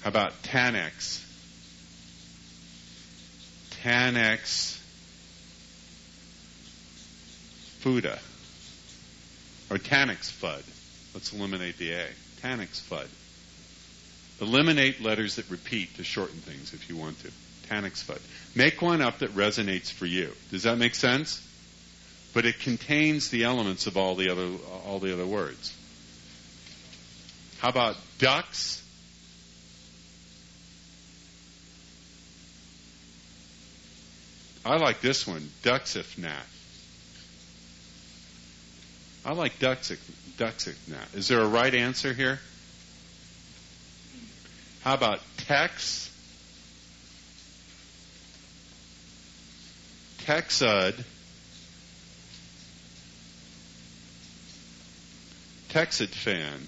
How about Tanex? Tanex Fuda. Or Tanex Fud. Let's eliminate the A. Tanex Fud. Eliminate letters that repeat to shorten things if you want to. Tanex Fud. Make one up that resonates for you. Does that make sense? But it contains the elements of all the other words. How about ducks? I like this one, Duxifnat. I like Duxifnat. Is there a right answer here? How about Tex? Texud. Texidfan.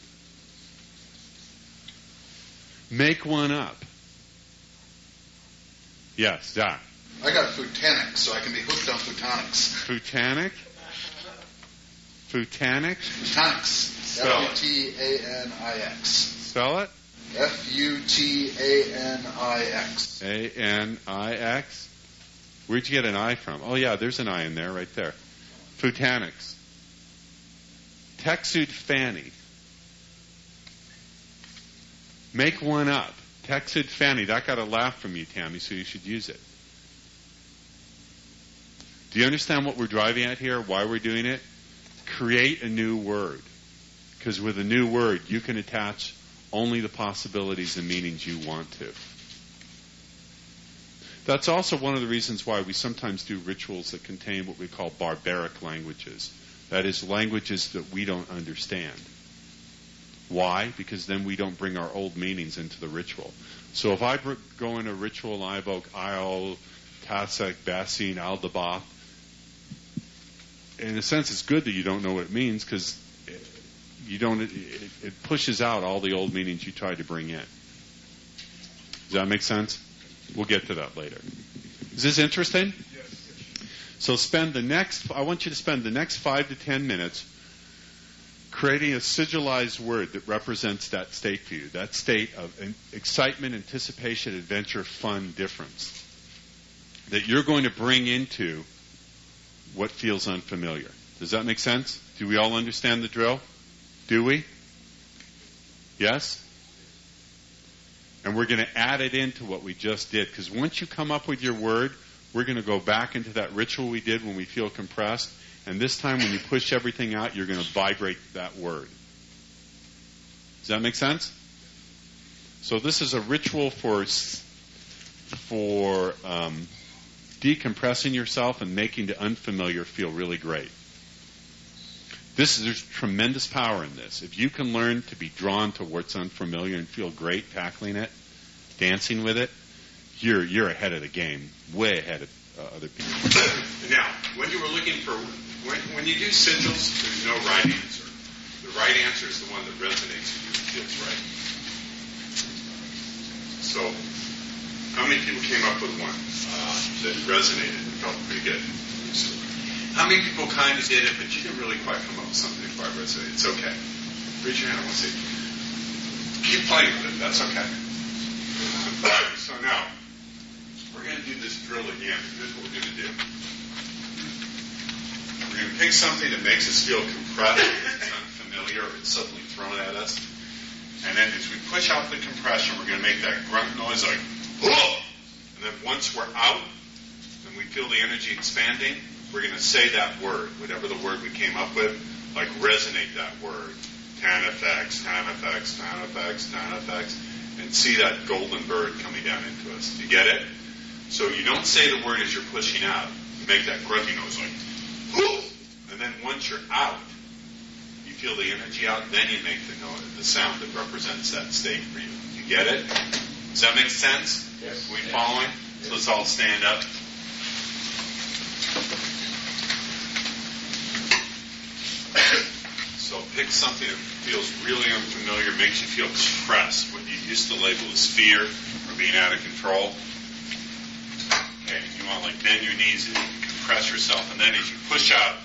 Make one up. Yes, Doc. I got Futanic, so I can be hooked on Futonics. Futanic? Futanic? Futonics. F-U-T-A-N-I-X. Spell it? F-U-T-A-N-I-X. A-N-I-X? Where'd you get an I from? Oh, yeah, there's an I in there, right there. Futanics. Texud Fanny. Make one up. Texud Fanny. That got a laugh from you, Tammy, so you should use it. Do you understand what we're driving at here? Why we're doing it? Create a new word. Because with a new word, you can attach only the possibilities and meanings you want to. That's also one of the reasons why we sometimes do rituals that contain what we call barbaric languages. That is, languages that we don't understand. Why? Because then we don't bring our old meanings into the ritual. So if I go in a ritual and I evoke Ayol, Tasek, Basin, Aldabath, in a sense it's good that you don't know what it means because it pushes out all the old meanings you tried to bring in. Does that make sense? We'll get to that later. Is this interesting? Yes. So I want you to spend the next 5 to 10 minutes creating a sigilized word that represents that state for you, that state of excitement, anticipation, adventure, fun, difference, that you're going to bring into what feels unfamiliar. Does that make sense? Do we all understand the drill? Do we? Yes? And we're going to add it into what we just did, because once you come up with your word, we're going to go back into that ritual we did when we feel compressed, and this time when you push everything out, you're going to vibrate that word. Does that make sense? So this is a ritual for decompressing yourself and making the unfamiliar feel really great. There's tremendous power in this. If you can learn to be drawn to what's unfamiliar and feel great tackling it, dancing with it, you're ahead of the game, way ahead of other people. Now, when you were looking for, when you do sigils, there's no right answer. The right answer is the one that resonates with you and feels right. So, how many people came up with one that resonated and felt pretty good? So, how many people kind of did it, but you didn't really quite come up with something that quite resonated? It's okay. Raise your hand. I want to see. Keep playing with it. That's okay. So now, we're going to do this drill again. Here's what we're going to do. We're going to pick something that makes us feel compressed, it's unfamiliar, or it's suddenly thrown at us. And then as we push out the compression, we're going to make that grunt noise like, whoa! And then once we're out, and we feel the energy expanding, we're going to say that word, whatever the word we came up with, like resonate that word. Tanifex, Tanifex, Tanifex, Tanifex, and see that golden bird coming down into us. Do you get it? So you don't say the word as you're pushing out. You make that grunty noise like, whoo! And then once you're out, you feel the energy out, then you make the sound that represents that state for you. You get it? Does that make sense? Yes. Are we following? So let's all stand up. So pick something that feels really unfamiliar, makes you feel compressed, what you used to label as fear or being out of control. Okay, you want to bend your knees and compress yourself, and then as you push out,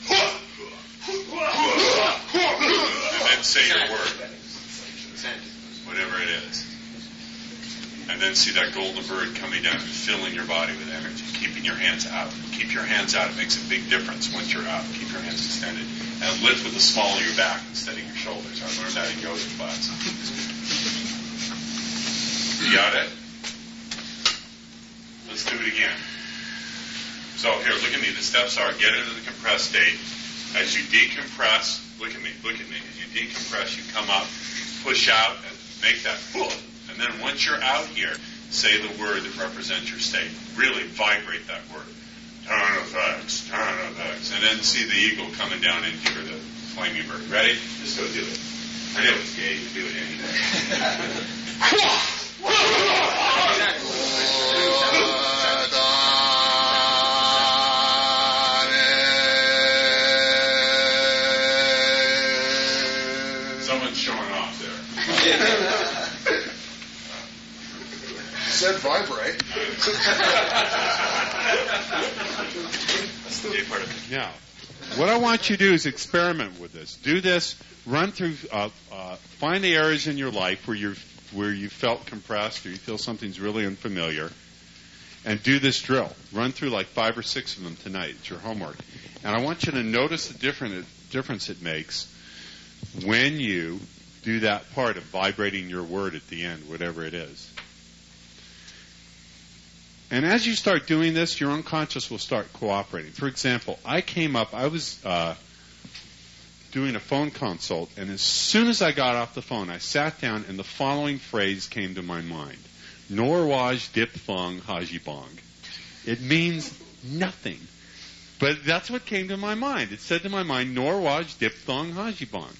and then say your word. What whatever it is. And then see that golden bird coming down and filling your body with energy, keeping your hands out. Keep your hands out. It makes a big difference once you're out. Keep your hands extended. And lift with the small of your back instead of your shoulders. I learned that in yoga class. You got it? Let's do it again. So here, look at me. The steps are get into the compressed state. As you decompress, look at me. As you decompress, you come up, push out, and make that pull. And then once you're out here, say the word that represents your state. Really vibrate that word. Ton of X. And then see the eagle coming down into the flaming bird. Ready? Just go do it. I know it's gay. You do it anyway. Someone's showing off there. Said vibrate. Now, what I want you to do is experiment with this. Do this. Run through. Find the areas in your life where you felt compressed or you feel something's really unfamiliar, and do this drill. Run through like 5 or 6 of them tonight. It's your homework, and I want you to notice the difference it makes when you do that part of vibrating your word at the end, whatever it is. And as you start doing this, your unconscious will start cooperating. For example, I was doing a phone consult, and as soon as I got off the phone, I sat down, and the following phrase came to my mind. Norwaj Diphthong Hajibong. It means nothing. But that's what came to my mind. It said to my mind, Norwaj Diphthong Hajibong.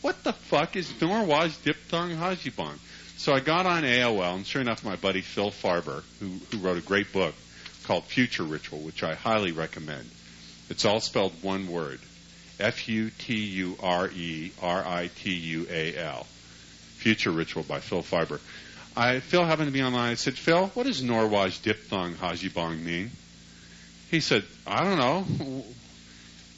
What the fuck is Norwaj Diphthong Hajibong? So I got on AOL, and sure enough, my buddy Phil Farber, who wrote a great book called Future Ritual, which I highly recommend. It's all spelled one word. Futureritual. Future Ritual by Phil Farber. Phil happened to be online. I said, Phil, what does Norwaj Diphthong Hajibong mean? He said, I don't know.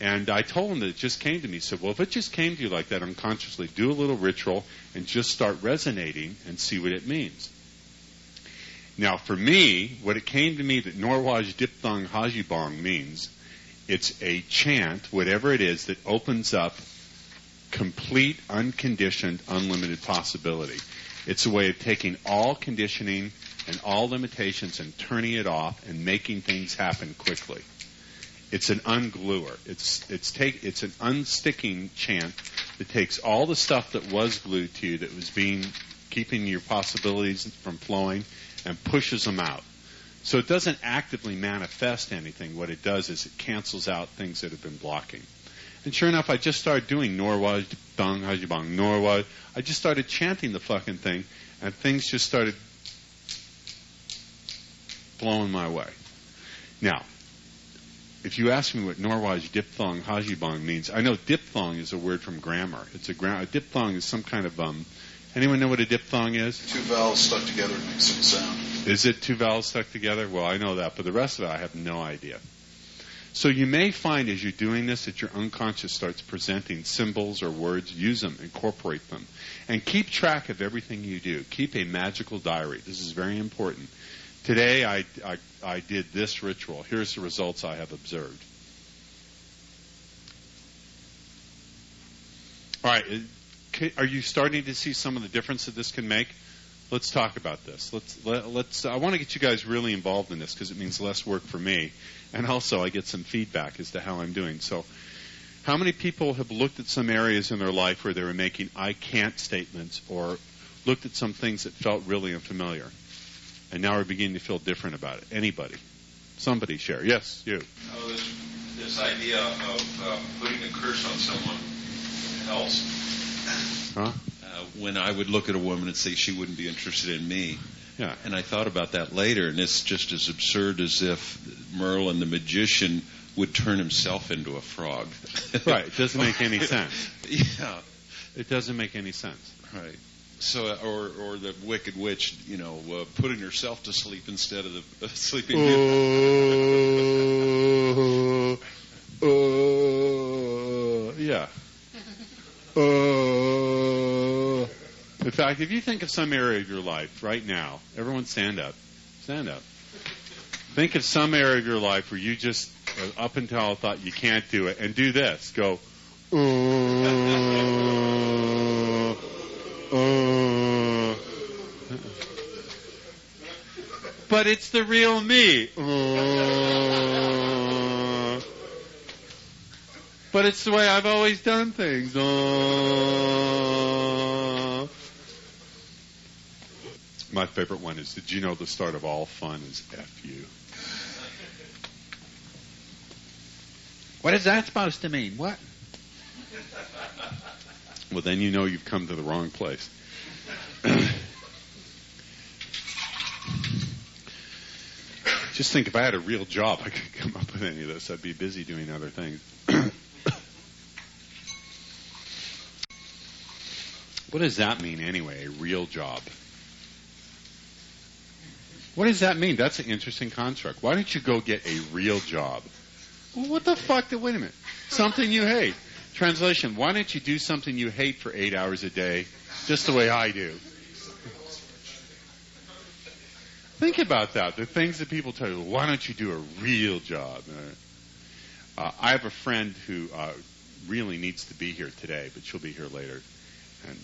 And I told him that it just came to me. He said, well, if it just came to you like that unconsciously, do a little ritual and just start resonating and see what it means. Now, for me, what it came to me that Norwaj Diphthong Hajibong means, it's a chant, whatever it is, that opens up complete, unconditioned, unlimited possibility. It's a way of taking all conditioning and all limitations and turning it off and making things happen quickly. It's an ungluer. It's an unsticking chant that takes all the stuff that was glued to you, that was keeping your possibilities from flowing, and pushes them out. So it doesn't actively manifest anything. What it does is it cancels out things that have been blocking. And sure enough, I just started doing Norwaj Dong Hajibong Norwaj. I just started chanting the fucking thing, and things just started blowing my way. Now, if you ask me what Norwaj Diphthong Hajibong means, I know diphthong is a word from grammar. A diphthong is some kind of anyone know what a diphthong is? 2 vowels stuck together makes some sound. Is it 2 vowels stuck together? Well, I know that, but the rest of it I have no idea. So you may find as you're doing this that your unconscious starts presenting symbols or words. Use them, incorporate them, and keep track of everything you do. Keep a magical diary. This is very important. Today I did this ritual. Here's the results I have observed. All right, are you starting to see some of the difference that this can make? Let's talk about this. Let's. I want to get you guys really involved in this because it means less work for me, and also I get some feedback as to how I'm doing. So, how many people have looked at some areas in their life where they were making "I can't" statements, or looked at some things that felt really unfamiliar, and now are beginning to feel different about it? Anybody? Somebody share. Yes, you. Oh, this idea of putting a curse on someone else. Huh? When I would look at a woman and say she wouldn't be interested in me. Yeah. And I thought about that later, and it's just as absurd as if Merlin the magician would turn himself into a frog. Right. It doesn't make any sense. Yeah. It doesn't make any sense. Right. So, or the wicked witch, putting herself to sleep instead of the sleeping. Yeah. In fact, if you think of some area of your life right now, everyone stand up. Stand up. Think of some area of your life where you just, up until thought you can't do it, and do this. Go, but it's the real me. But it's the way I've always done things. My favorite one is, did you know the start of all fun is F you? What is that supposed to mean? What? Well, then you know you've come to the wrong place. Just think, if I had a real job, I could come up with any of this. I'd be busy doing other things. What does that mean anyway, a real job? What does that mean? That's an interesting construct. Why don't you go get a real job? Well, what the fuck? Wait a minute. Something you hate. Translation, why don't you do something you hate for 8 hours a day, just the way I do? Think about that. The things that people tell you, why don't you do a real job? I have a friend who really needs to be here today, but she'll be here later. And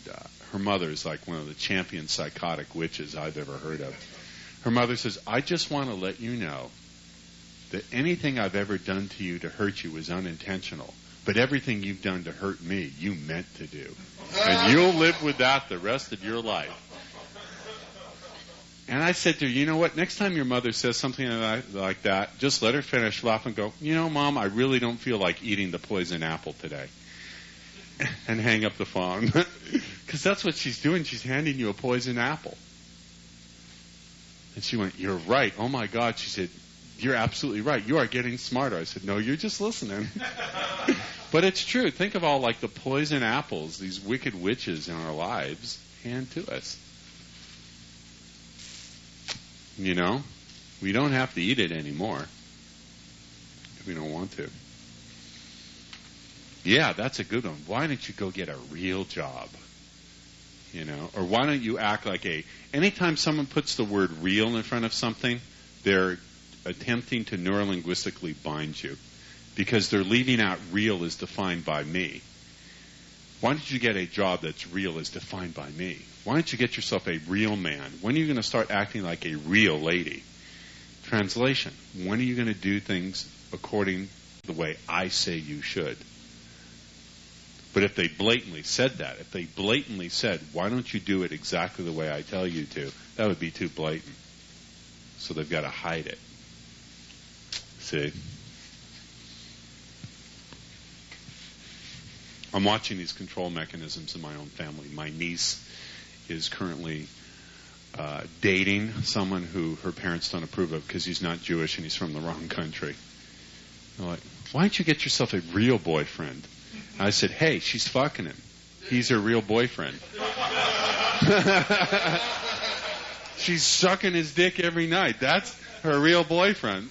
her mother is like one of the champion psychotic witches I've ever heard of. Her mother says, I just want to let you know that anything I've ever done to you to hurt you was unintentional. But everything you've done to hurt me, you meant to do. And you'll live with that the rest of your life. And I said to her, you know what? Next time your mother says something like that, just let her finish, laugh, and go, you know, Mom, I really don't feel like eating the poison apple today. And hang up the phone. Because that's what she's doing. She's handing you a poison apple. And she went, you're right. Oh, my God. She said, you're absolutely right. You are getting smarter. I said, no, you're just listening. But it's true. Think of all like the poison apples these wicked witches in our lives hand to us. You know, we don't have to eat it anymore if we don't want to. Yeah, that's a good one. Why don't you go get a real job? You know, or why don't you act like anytime someone puts the word real in front of something, they're attempting to neurolinguistically bind you because they're leaving out real is defined by me. Why don't you get a job that's real is defined by me? Why don't you get yourself a real man? When are you going to start acting like a real lady? Translation, when are you going to do things according to the way I say you should? But if they blatantly said that, if they blatantly said, why don't you do it exactly the way I tell you to, that would be too blatant. So they've got to hide it. See? I'm watching these control mechanisms in my own family. My niece is currently dating someone who her parents don't approve of because he's not Jewish and he's from the wrong country. They're like, why don't you get yourself a real boyfriend? I said, hey, she's fucking him. He's her real boyfriend. She's sucking his dick every night. That's her real boyfriend.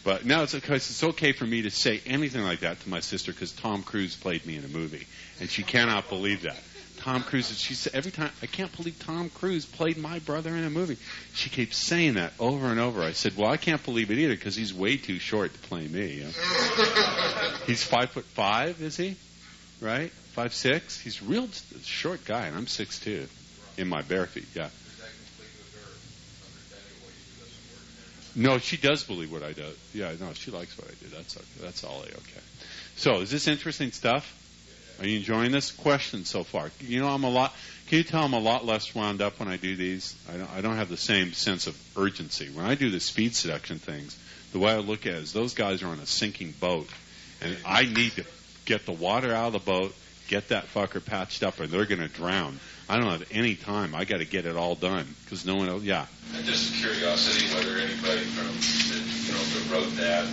But now it's okay for me to say anything like that to my sister because Tom Cruise played me in a movie. And she cannot believe that. Tom Cruise, she said every time, I can't believe Tom Cruise played my brother in a movie. She keeps saying that over and over. I said, well, I can't believe it either because he's way too short to play me. You know? He's 5'5", is he? Right? 5'6"? He's a real short guy, and I'm 6'2", in my bare feet, yeah. No, she does believe what I do. Yeah, no, she likes what I do. That's okay. That's all okay. So, is this interesting stuff? Are you enjoying this? Questions so far? You know, can you tell I'm a lot less wound up when I do these? I don't have the same sense of urgency. When I do the speed seduction things, the way I look at it is those guys are on a sinking boat, and I need to get the water out of the boat, get that fucker patched up, or they're going to drown. I don't have any time. I got to get it all done because no one else. Yeah. And just curiosity, whether anybody that wrote that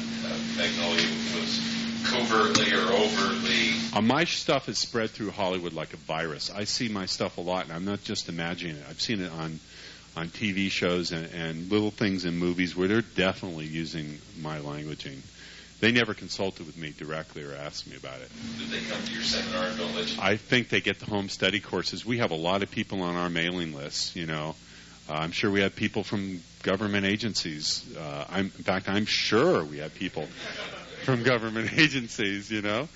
Magnolia was covertly or overtly. My stuff is spread through Hollywood like a virus. I see my stuff a lot, and I'm not just imagining it. I've seen it on TV shows and little things in movies where they're definitely using my languaging. They never consulted with me directly or asked me about it. Did they come to your seminar and don't let you? I think they get the home study courses. We have a lot of people on our mailing list, I'm sure we have people from government agencies. In fact, I'm sure we have people from government agencies, So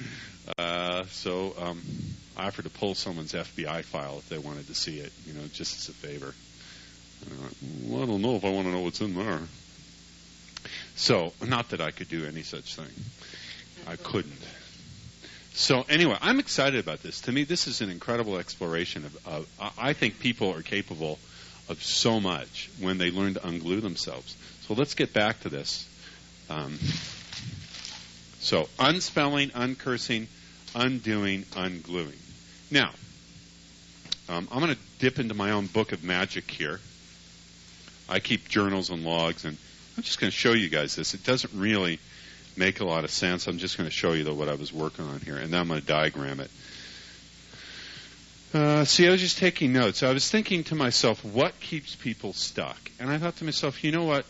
I offered to pull someone's FBI file if they wanted to see it, just as a favor. Well, I don't know if I want to know what's in there. So, not that I could do any such thing. I couldn't. So, anyway, I'm excited about this. To me, this is an incredible exploration of I think people are capable of so much when they learn to unglue themselves. So, let's get back to this. So, unspelling, uncursing, undoing, ungluing. Now, I'm going to dip into my own book of magic here. I keep journals and logs, and I'm just going to show you guys this. It doesn't really make a lot of sense. I'm just going to show you what I was working on here, and then I'm going to diagram it. See, I was just taking notes. I was thinking to myself, what keeps people stuck? And I thought to myself, you know what?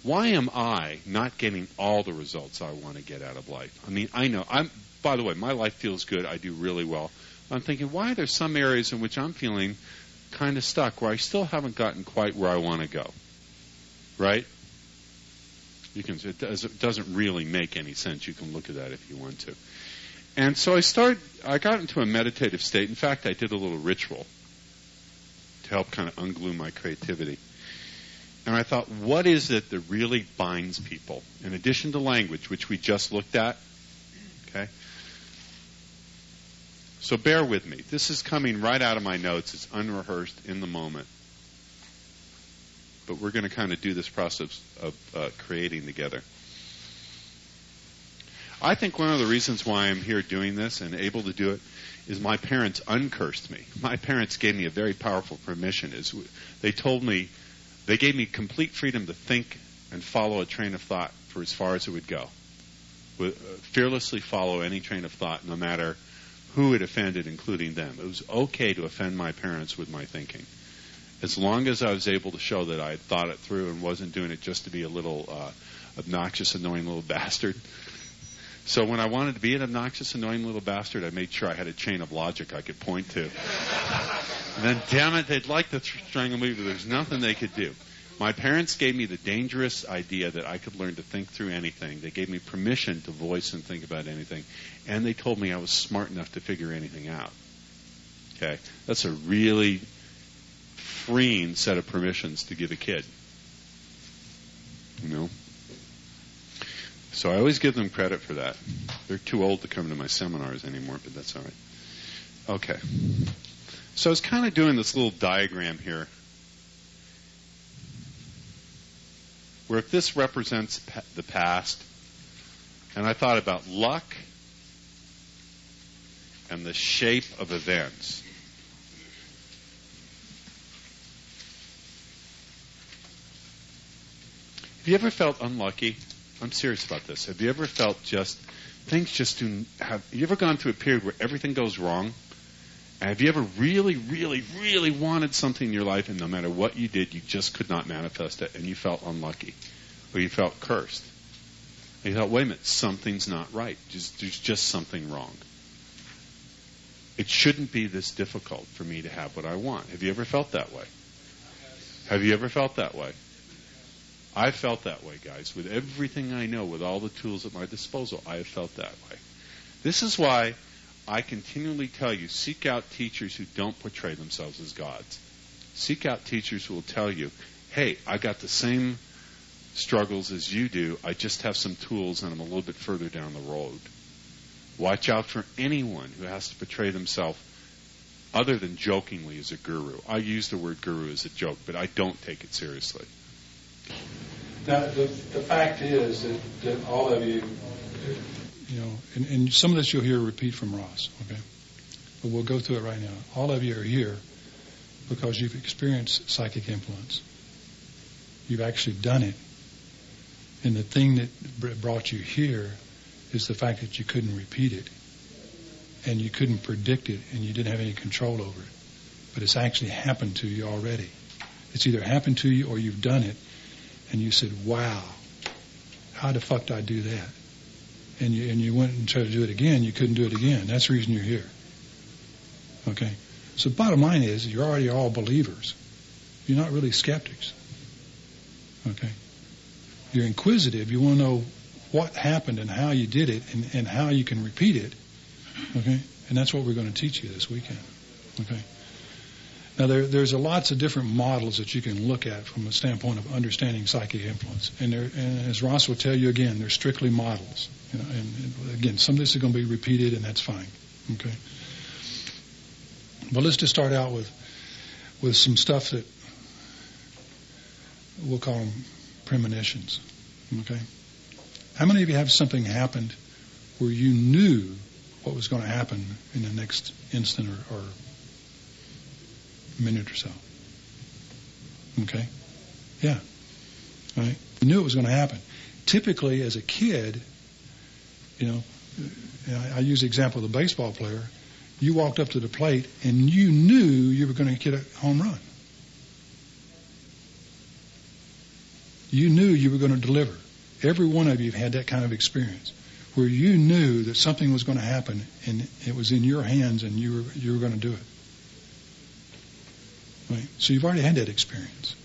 Why am I not getting all the results I want to get out of life? I mean, I know. By the way, my life feels good. I do really well. I'm thinking, why are there some areas in which I'm feeling kind of stuck, where I still haven't gotten quite where I want to go? Right? It doesn't really make any sense. You can look at that if you want to. And so I got into a meditative state. In fact, I did a little ritual to help kind of unglue my creativity. And I thought, what is it that really binds people? In addition to language, which we just looked at. Okay? So bear with me. This is coming right out of my notes. It's unrehearsed in the moment. But we're going to kind of do this process of creating together. I think one of the reasons why I'm here doing this and able to do it is my parents uncursed me. My parents gave me a very powerful permission. They gave me complete freedom to think and follow a train of thought for as far as it would go. Fearlessly follow any train of thought, no matter who it offended, including them. It was okay to offend my parents with my thinking, as long as I was able to show that I had thought it through and wasn't doing it just to be a little obnoxious, annoying little bastard. So when I wanted to be an obnoxious, annoying little bastard, I made sure I had a chain of logic I could point to. And then, damn it, they'd like to strangle me, but there's nothing they could do. My parents gave me the dangerous idea that I could learn to think through anything. They gave me permission to voice and think about anything. And they told me I was smart enough to figure anything out. Okay? That's a really freeing set of permissions to give a kid. So I always give them credit for that. They're too old to come to my seminars anymore, but that's all right. Okay. So I was kind of doing this little diagram here, where if this represents the past, and I thought about luck and the shape of events. Have you ever felt unlucky? I'm serious about this. Have you ever felt things just do have you ever gone through a period where everything goes wrong? And have you ever really, really, really wanted something in your life, and no matter what you did, you just could not manifest it, and you felt unlucky, or you felt cursed? And you thought, wait a minute, something's not right. There's just something wrong. It shouldn't be this difficult for me to have what I want. Have you ever felt that way? Have you ever felt that way? I felt that way, guys. With everything I know, with all the tools at my disposal, I have felt that way. This is why I continually tell you, seek out teachers who don't portray themselves as gods. Seek out teachers who will tell you, hey, I got the same struggles as you do. I just have some tools and I'm a little bit further down the road. Watch out for anyone who has to portray themselves other than jokingly as a guru. I use the word guru as a joke, but I don't take it seriously. Now, the fact is that all of you, and some of this you'll hear repeat from Ross, okay? But we'll go through it right now. All of you are here because you've experienced psychic influence. You've actually done it. And the thing that brought you here is the fact that you couldn't repeat it. And you couldn't predict it, and you didn't have any control over it. But it's actually happened to you already. It's either happened to you or you've done it. And you said, wow, how the fuck did I do that? And you went and tried to do it again, you couldn't do it again. That's the reason you're here. Okay? So the bottom line is, you're already all believers. You're not really skeptics. Okay? You're inquisitive. You want to know what happened and how you did it and how you can repeat it. Okay? And that's what we're going to teach you this weekend. Okay? Now, there's lots of different models that you can look at from a standpoint of understanding psychic influence. And as Ross will tell you again, they're strictly models. You know, and again, some of this is going to be repeated, and that's fine. Okay? But let's just start out with some stuff that we'll call them premonitions. Okay? How many of you have something happened where you knew what was going to happen in the next instant or minute or so? Okay? Yeah. Right? You knew it was going to happen. Typically, as a kid, I use the example of the baseball player. You walked up to the plate and you knew you were going to get a home run. You knew you were going to deliver. Every one of you have had that kind of experience where you knew that something was going to happen and it was in your hands and you were going to do it. Right? So you've already had that experience.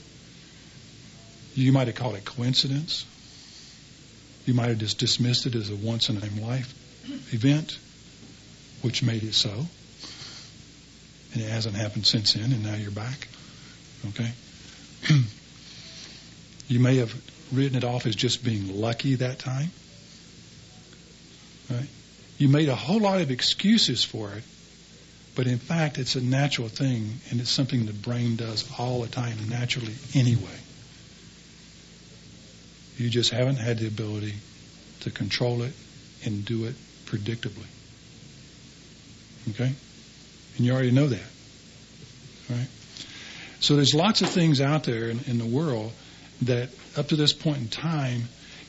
You might have called it coincidence. You might have just dismissed it as a once-in-a-life event, which made it so. And it hasn't happened since then, and now you're back. Okay? You may have written it off as just being lucky that time. Right? You made a whole lot of excuses for it, but in fact, it's a natural thing, and it's something the brain does all the time naturally anyway. You just haven't had the ability to control it and do it predictably. Okay? And you already know that. Right? So there's lots of things out there in the world that up to this point in time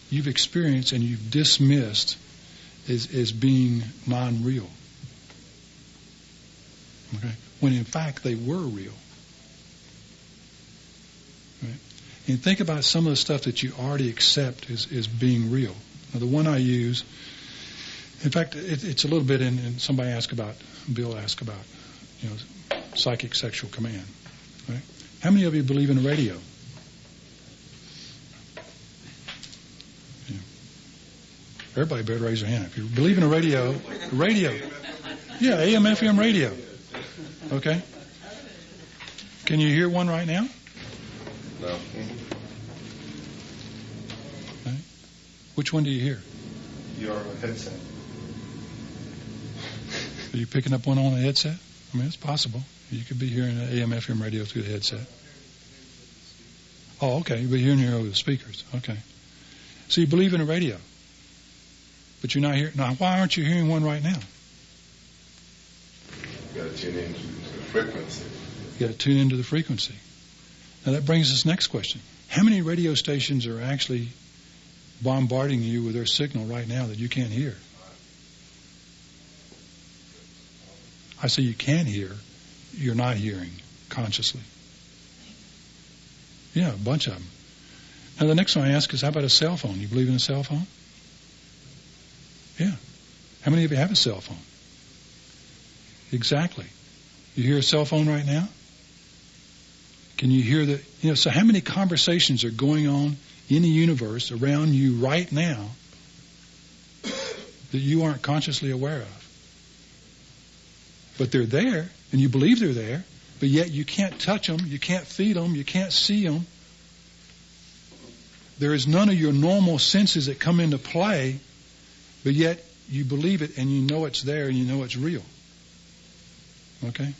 you've experienced and you've dismissed as being non-real. Okay? When in fact they were real. Right? And think about some of the stuff that you already accept as being real. Now, the one I use, in fact, it's a little bit in somebody Bill asked about, psychic sexual command. Right? How many of you believe in the radio? Yeah. Everybody better raise their hand. If you believe in a radio. Yeah, AM, FM radio. Okay? Can you hear one right now? No. Right? Which one do you hear? Your headset. Are you picking up one on a headset? I mean, it's possible. You could be hearing an AM, FM radio through the headset. Oh, okay. You'll be hearing it over the speakers. Okay. So you believe in a radio, but you're not hearing. Now, why aren't you hearing one right now? You got to tune into the frequency. You got to tune into the frequency. Now that brings us to the next question. How many radio stations are actually bombarding you with their signal right now that you can't hear? I say you can hear, you're not hearing consciously. Yeah, a bunch of them. Now the next one I ask is, how about a cell phone? You believe in a cell phone? Yeah. How many of you have a cell phone? Exactly. You hear a cell phone right now? Can you hear the, so how many conversations are going on in the universe around you right now that you aren't consciously aware of? But they're there, and you believe they're there, but yet you can't touch them, you can't feed them, you can't see them. There is none of your normal senses that come into play, but yet you believe it and you know it's there and you know it's real. Okay?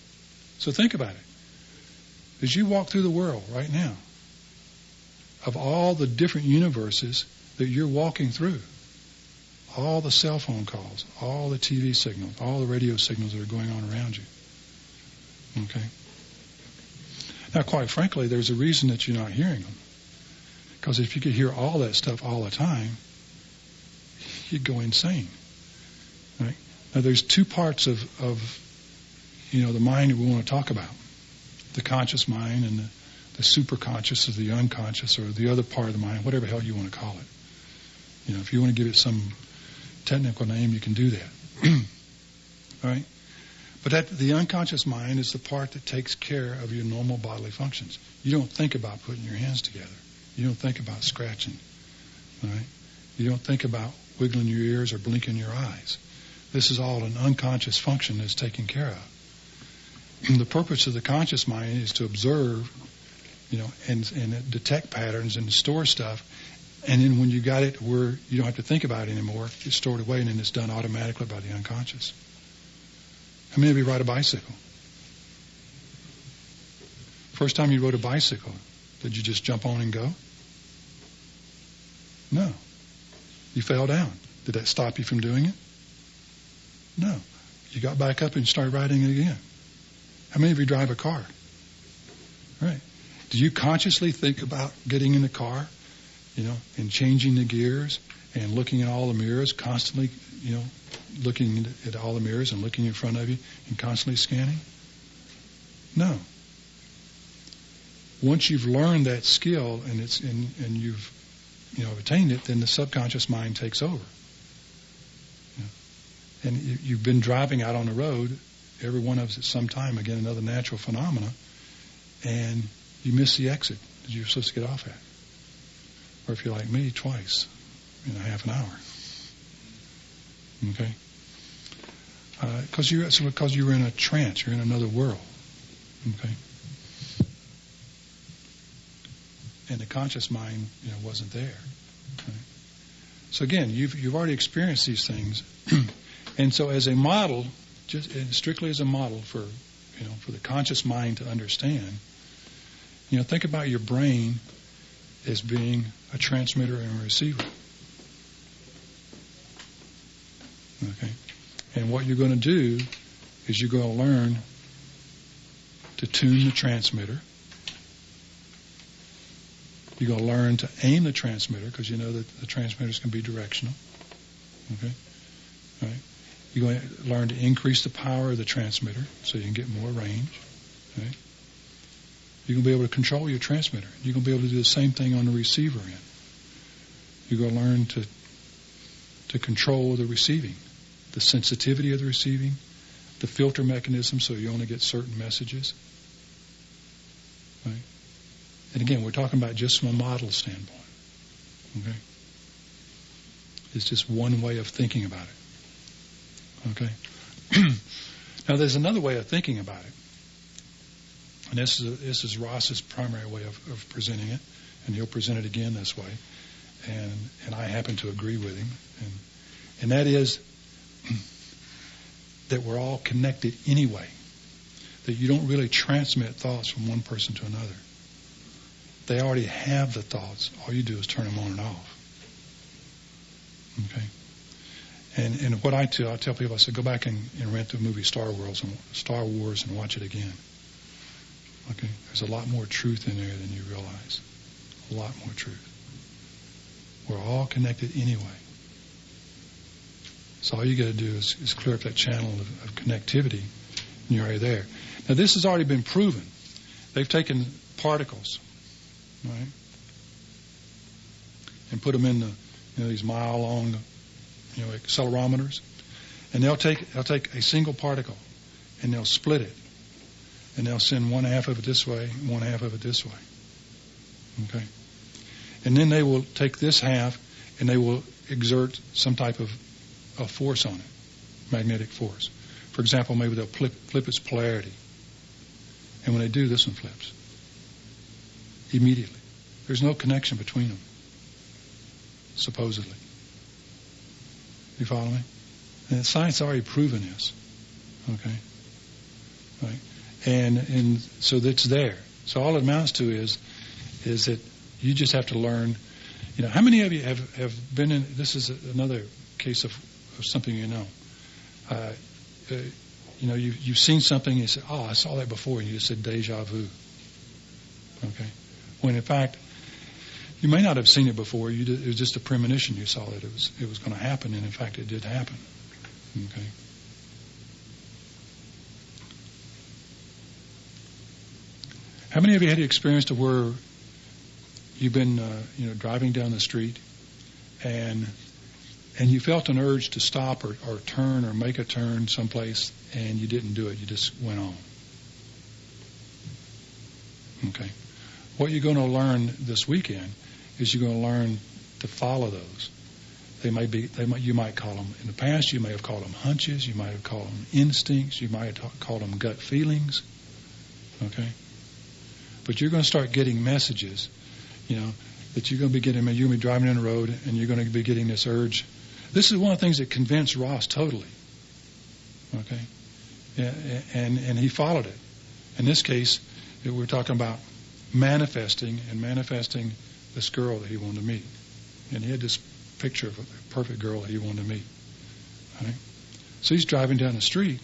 So think about it. As you walk through the world right now, of all the different universes that you're walking through, all the cell phone calls, all the TV signals, all the radio signals that are going on around you. Okay? Now, quite frankly, there's a reason that you're not hearing them. Because if you could hear all that stuff all the time, you'd go insane. Right? Now, there's two parts of the mind that we want to talk about. The conscious mind and the superconscious or the unconscious or the other part of the mind, whatever the hell you want to call it. If you want to give it some technical name, you can do that. All right? But the unconscious mind is the part that takes care of your normal bodily functions. You don't think about putting your hands together. You don't think about scratching. All right? You don't think about wiggling your ears or blinking your eyes. This is all an unconscious function that's taken care of. And the purpose of the conscious mind is to observe, and detect patterns and store stuff. And then when you got it where you don't have to think about it anymore, it's stored away and then it's done automatically by the unconscious. How many of you ride a bicycle? First time you rode a bicycle, did you just jump on and go? No. You fell down. Did that stop you from doing it? No. You got back up and started riding it again. How many of you drive a car? Right. Do you consciously think about getting in the car, and changing the gears and looking at all the mirrors, constantly, looking at all the mirrors and looking in front of you and constantly scanning? No. Once you've learned that skill and you've attained it, then the subconscious mind takes over. And you've been driving out on the road, every one of us at some time, again, another natural phenomena, and you miss the exit that you're supposed to get off at. Or if you're like me, twice in a half an hour. Okay? Because you were in a trance, you're in another world. Okay? And the conscious mind, wasn't there. Right? So again, you've already experienced these things, and so as a model, strictly as a model for the conscious mind to understand, think about your brain as being a transmitter and a receiver. Okay, and what you're going to do is you're going to learn to tune the transmitter. You're going to learn to aim the transmitter, because you know that the transmitters can be directional. Okay? Right? You're going to learn to increase the power of the transmitter so you can get more range. Right? You're going to be able to control your transmitter. You're going to be able to do the same thing on the receiver end. You're going to learn to control the receiving, the sensitivity of the receiving, the filter mechanism so you only get certain messages. Right? And again, we're talking about just from a model standpoint. Okay? It's just one way of thinking about it. Okay? Now, there's another way of thinking about it. And this is Ross's primary way of presenting it, and he'll present it again this way. And I happen to agree with him. And that is that we're all connected anyway. That you don't really transmit thoughts from one person to another. They already have the thoughts. All you do is turn them on and off. Okay? And what I tell people, I say, go back and rent the movie Star Wars and watch it again. Okay? There's a lot more truth in there than you realize. A lot more truth. We're all connected anyway. So all you got to do is clear up that channel of connectivity, and you're already there. Now, this has already been proven. They've taken particles, right, and put them in these mile-long, accelerometers, and they'll take a single particle, and they'll split it, and they'll send one half of it this way, and one half of it this way. Okay, and then they will take this half, and they will exert some type of force on it, magnetic force. For example, maybe they'll flip its polarity, and when they do, this one flips immediately. There's no connection between them, supposedly. You follow me? And science already proven this. Okay? Right? And so that's there. So all it amounts to is that you just have to learn. How many of you have been in, this is another case of something you know. You've seen something and you say, oh, I saw that before, and you just said deja vu. Okay? When in fact, you may not have seen it before. It was just a premonition. You saw that it was going to happen, and in fact, it did happen. Okay. How many of you had the experience to where you've been, driving down the street, and you felt an urge to stop or turn or make a turn someplace, and you didn't do it. You just went on. Okay. What you're going to learn this weekend is you're going to learn to follow those. You might call them, in the past, you may have called them hunches, you might have called them instincts, you might have called them gut feelings. Okay? But you're going to start getting messages, that you're going to be getting. You're going to be driving down the road, and you're going to be getting this urge. This is one of the things that convinced Ross totally. Okay? And he followed it. In this case, we're talking about manifesting this girl that he wanted to meet. And he had this picture of a perfect girl that he wanted to meet. Right? So he's driving down the street,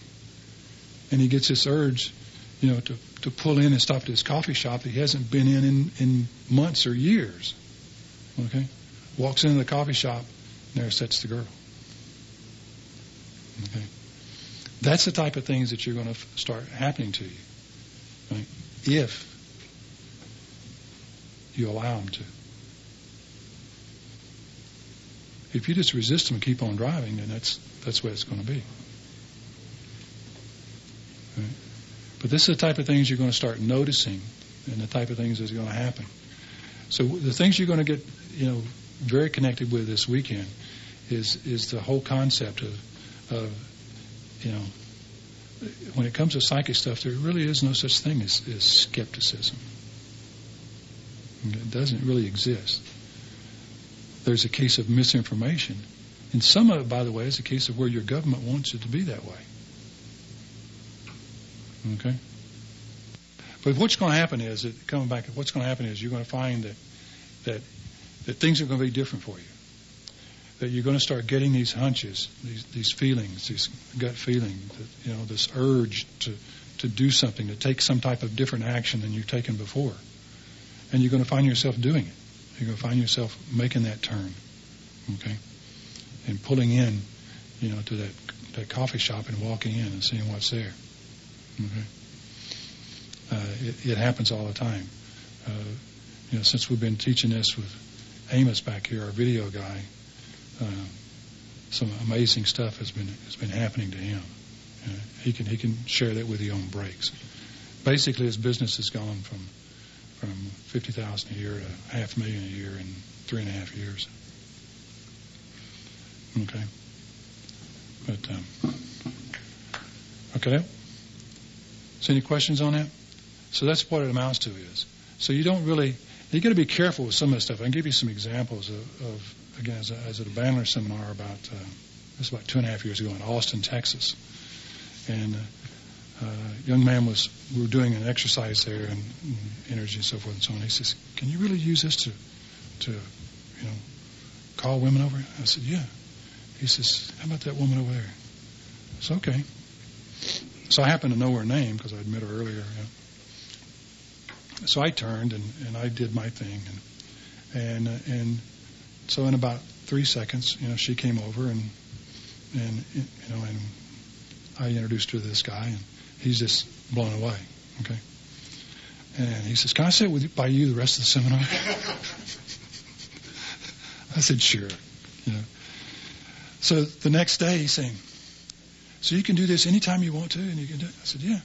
and he gets this urge, to pull in and stop at his coffee shop that he hasn't been in months or years. Okay? Walks into the coffee shop, and there sits the girl. Okay? That's the type of things that you're going to start happening to you. Right? If you allow them to. If you just resist them and keep on driving, then that's the way it's going to be. Right? But this is the type of things you're going to start noticing, and the type of things that's going to happen. So the things you're going to get, very connected with this weekend is the whole concept of when it comes to psychic stuff, there really is no such thing as skepticism. It doesn't really exist. There's a case of misinformation. And some of it, by the way, is a case of where your government wants it to be that way. Okay? But what's going to happen is, what's going to happen is you're going to find that things are going to be different for you. That you're going to start getting these hunches, these feelings, these gut feelings, this urge to do something, to take some type of different action than you've taken before. And you're going to find yourself doing it. You're going to find yourself making that turn, okay, and pulling in, to that coffee shop and walking in and seeing what's there. Okay, it happens all the time. Since we've been teaching this with Amos back here, our video guy, some amazing stuff has been happening to him. He can share that with you on breaks. Basically, his business has gone from $50,000 a year to $500,000 a year in 3.5 years. Okay. But okay. So any questions on that? So that's what it amounts to is. So you got to be careful with some of this stuff. I can give you some examples of again, as at a Bandler seminar about 2.5 years ago in Austin, Texas, and a young man we were doing an exercise there and energy and so forth and so on. He says, "Can you really use this to call women over?" I said, "Yeah." He says, "How about that woman over there?" I said, "Okay." So I happened to know her name because I'd met her earlier. So I turned and I did my thing, and so in about 3 seconds, she came over and I introduced her to this guy, and he's just blown away. Okay, and he says, "Can I sit by you the rest of the seminar?" I said, "Sure." So the next day he's saying, "So you can do this anytime you want to, and you can do it?" I said, "Yeah."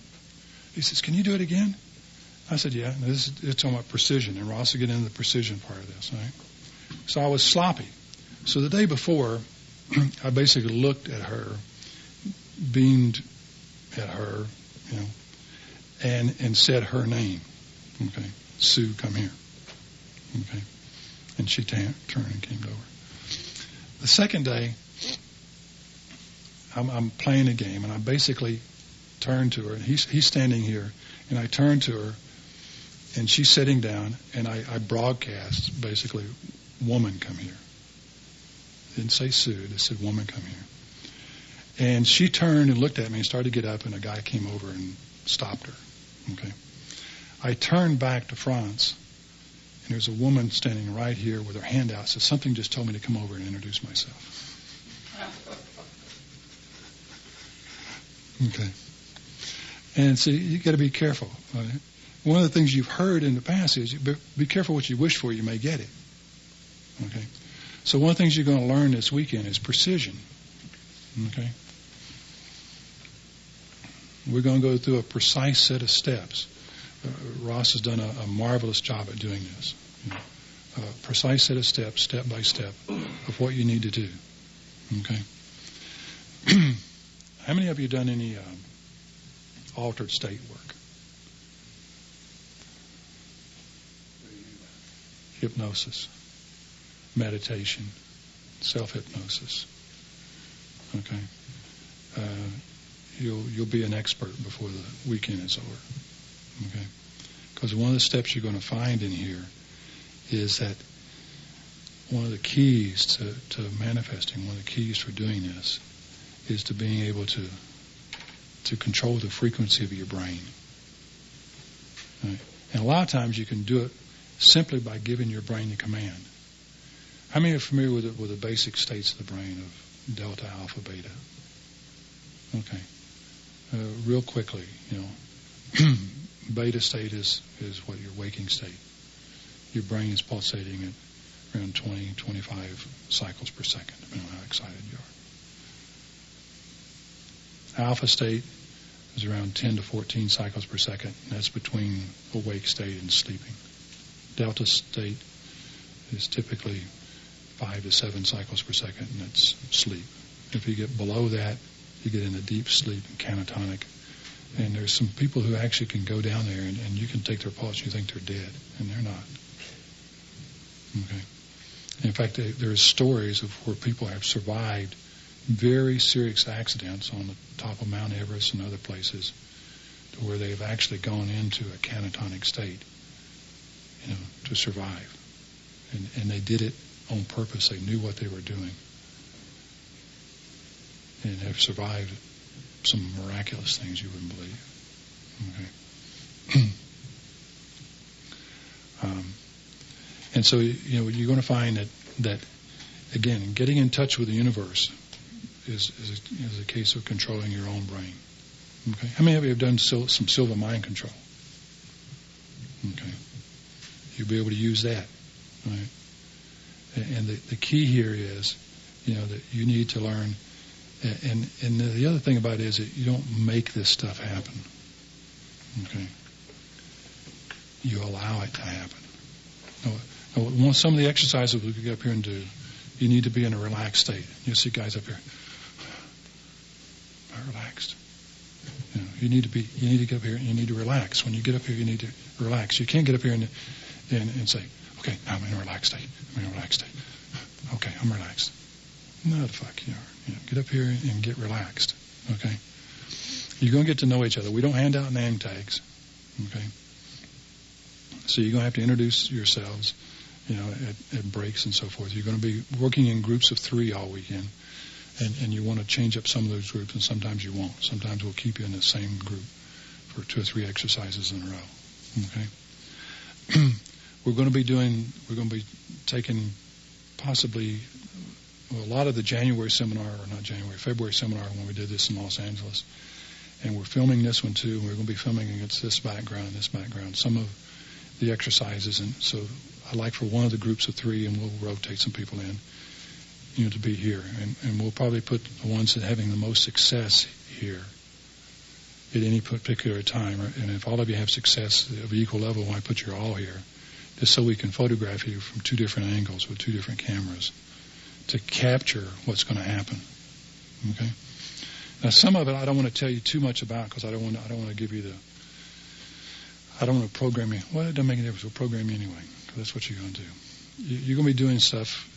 He says, "Can you do it again?" I said, "Yeah." It's talking about precision, and Ross will get into the precision part of this, right? So I was sloppy. So the day before, I basically looked at her, beamed at her, and said her name. Okay, "Sue, come here." Okay, and she turned and came over. The second day, I'm playing a game, and I basically turned to her, and he's standing here, and I turned to her, and she's sitting down, and I broadcast basically, "Woman, come here." Didn't say Sue, they said, "Woman, come here." And she turned and looked at me and started to get up, and a guy came over and stopped her. Okay. I turned back to France, and there's a woman standing right here with her hand out. Says, "Something just told me to come over and introduce myself." Okay. And so you got to be careful. Right? One of the things you've heard in the past is be careful what you wish for, you may get it. Okay. So one of the things you're going to learn this weekend is precision. Okay? We're going to go through a precise set of steps. Ross has done a marvelous job at doing this. A precise set of steps, step by step, of what you need to do. Okay? How many of you done any altered state work? Hypnosis, meditation, self-hypnosis. Okay? You'll be an expert before the weekend is over. Okay? Because one of the steps you're going to find in here is that one of the keys to manifesting, one of the keys for doing this, is to being able to control the frequency of your brain. Right? And a lot of times you can do it simply by giving your brain the command. How many are familiar with the basic states of the brain of delta, alpha, beta? Okay. Real quickly, beta state is what your waking state. Your brain is pulsating at around 20, 25 cycles per second, depending on how excited you are. Alpha state is around 10 to 14 cycles per second. That's between awake state and sleeping. Delta state is typically 5 to 7 cycles per second, and that's sleep. If you get below that, you get into deep sleep and catatonic. And there's some people who actually can go down there and you can take their pulse and you think they're dead, and they're not. Okay. In fact, there's stories of where people have survived very serious accidents on the top of Mount Everest and other places, to where they've actually gone into a catatonic state, to survive. And they did it on purpose. They knew what they were doing, and have survived some miraculous things you wouldn't believe. Okay. And so, you're going to find that again, getting in touch with the universe is a case of controlling your own brain. Okay. How many of you have done some silver mind control? Okay. You'll be able to use that, right? And the key here is, that you need to learn. And the other thing about it is that you don't make this stuff happen. Okay. You allow it to happen. Some of the exercises we could get up here and do, you need to be in a relaxed state. You'll see guys up here, relaxed. You need to get up here and you need to relax. When you get up here, you need to relax. You can't get up here and say, okay, now I'm in a relaxed state. Okay, I'm relaxed. No, the fuck you are. Get up here and get relaxed. Okay? You're going to get to know each other. We don't hand out name tags. Okay? So you're going to have to introduce yourselves, at breaks and so forth. You're going to be working in groups of 3 all weekend. And you want to change up some of those groups, and sometimes you won't. Sometimes we'll keep you in the same group for 2 or 3 exercises in a row. Okay? We're going to be taking possibly a lot of the February seminar when we did this in Los Angeles. And we're filming this one too. We're going to be filming against this background and this background, some of the exercises. And so I'd like for one of the groups of 3, and we'll rotate some people in, to be here. And we'll probably put the ones that are having the most success here at any particular time. And if all of you have success of equal level, I put you all here, just so we can photograph you from 2 different angles with 2 different cameras to capture what's going to happen. Okay. Now, some of it I don't want to tell you too much about, because I don't want to give you I don't want to program you. Well, it doesn't make any difference. We'll program you anyway, because that's what you're going to do. You're going to be doing stuff,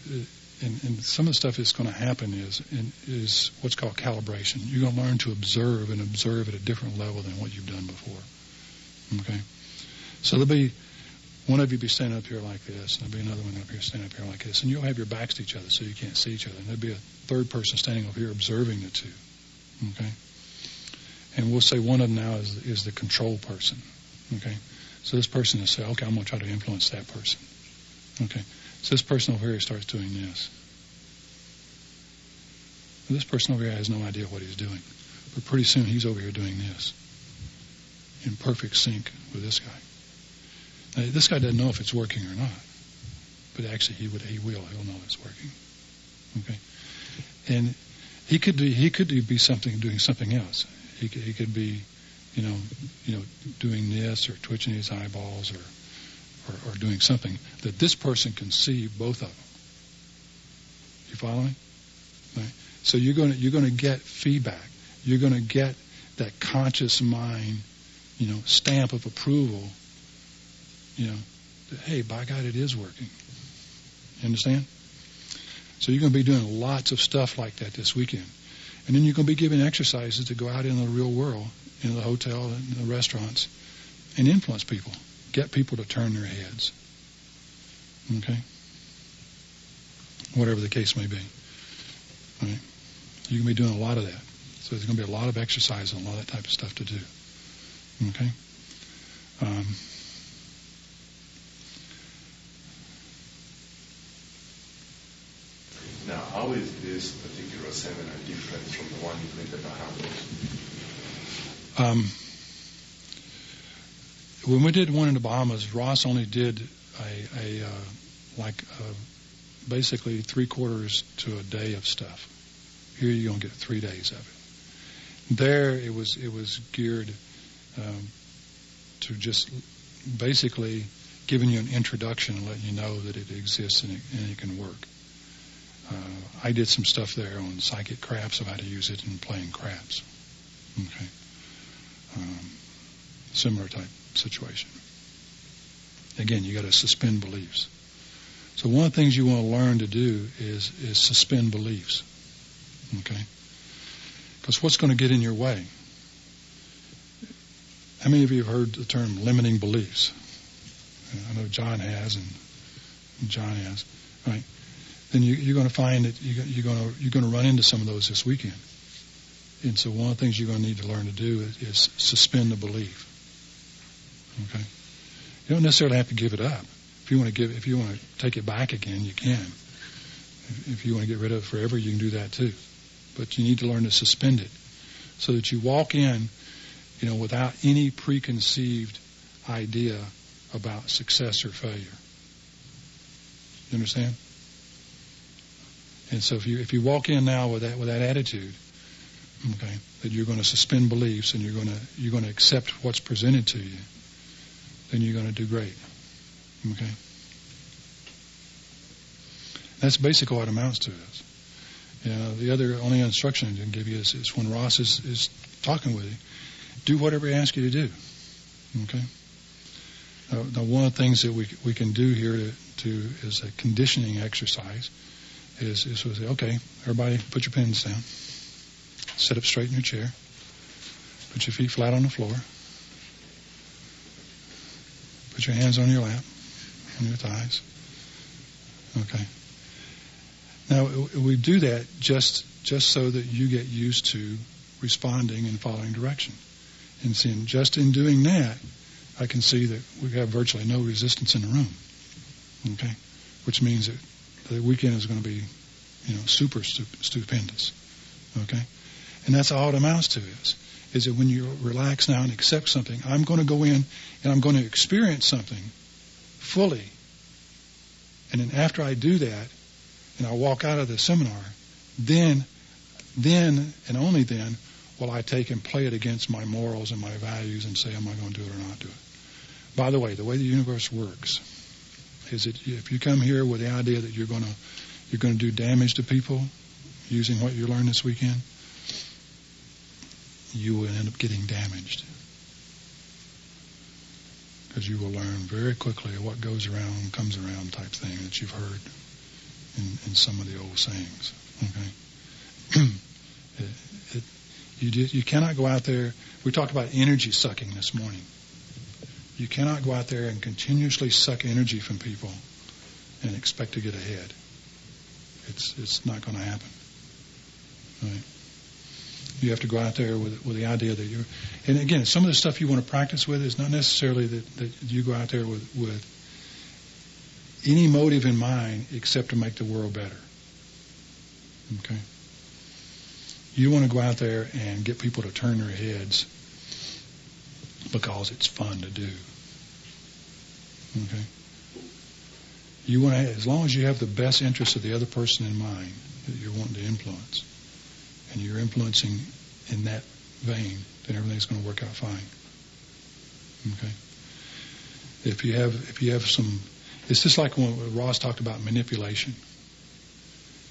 and some of the stuff that's going to happen is what's called calibration. You're going to learn to observe at a different level than what you've done before. Okay. So there'll be one of you be standing up here like this, and there'll be another one up here standing up here like this, and you'll have your backs to each other so you can't see each other. And there'll be a third person standing over here observing the 2. Okay? And we'll say one of them now is the control person. Okay? So this person will say, okay, I'm going to try to influence that person. Okay? So this person over here starts doing this. And this person over here has no idea what he's doing. But pretty soon he's over here doing this, in perfect sync with this guy. Now, this guy doesn't know if it's working or not, but actually he'll know it's working. Okay, and he could be doing something else. He could be, doing this or twitching his eyeballs or doing something that this person can see both of them. You follow me? Right? So you're going to get feedback. You're going to get that conscious mind, stamp of approval. That, hey, by God, it is working. You understand? So you're going to be doing lots of stuff like that this weekend. And then you're going to be given exercises to go out in the real world, in the hotel and the restaurants, and influence people. Get people to turn their heads. Okay? Whatever the case may be. Right? You're going to be doing a lot of that. So there's going to be a lot of exercise and a lot of that type of stuff to do. Okay? Now, how is this particular seminar different from the one you did at the Bahamas? When we did one in the Bahamas, Ross only did basically 3/4 to a day of stuff. Here you're going to get 3 days of it. There it was geared to just basically giving you an introduction and letting you know that it exists and it can work. I did some stuff there on psychic craps, of how to use it in playing craps. Okay. Similar type situation. Again, you got to suspend beliefs. So one of the things you want to learn to do is suspend beliefs. Okay? Because what's going to get in your way? How many of you have heard the term limiting beliefs? I know John has, and John has. Right? Then you're going to find that you're going to run into some of those this weekend. And so one of the things you're going to need to learn to do is suspend the belief. Okay? You don't necessarily have to give it up. If you want to take it back again, you can. If you want to get rid of it forever, you can do that too. But you need to learn to suspend it so that you walk in, without any preconceived idea about success or failure. You understand? And so if you walk in now with that attitude, okay, that you're going to suspend beliefs and you're going to accept what's presented to you, then you're going to do great. Okay? That's basically what it amounts to. The only instruction I can give you is when Ross is talking with you, do whatever he asks you to do. Okay? Now one of the things that we can do here is a conditioning exercise is to say, okay, everybody put your pens down. Sit up straight in your chair. Put your feet flat on the floor. Put your hands on your lap, on your thighs. Okay. Now, we do that just so that you get used to responding and following direction. And seeing, just in doing that, I can see that we have virtually no resistance in the room. Okay? Which means that the weekend is going to be, super stupendous. Okay? And that's all it amounts to is that when you relax now and accept something, I'm going to go in and I'm going to experience something fully. And then after I do that, and I walk out of the seminar, then and only then will I take and play it against my morals and my values and say, am I going to do it or not do it? By the way the universe works is that if you come here with the idea that you're going to do damage to people using what you learned this weekend, you will end up getting damaged. Because you will learn very quickly what goes around comes around type thing that you've heard in some of the old sayings. Okay? You cannot go out there. We talked about energy sucking this morning. You cannot go out there and continuously suck energy from people and expect to get ahead. It's not going to happen. Right? You have to go out there with the idea that you're... And again, some of the stuff you want to practice with is not necessarily that you go out there with any motive in mind except to make the world better. Okay? You want to go out there and get people to turn their heads because it's fun to do. Okay? You want to, as long as you have the best interest of the other person in mind that you're wanting to influence, and you're influencing in that vein, then everything's going to work out fine. Okay. If you have some, it's just like when Ross talked about manipulation.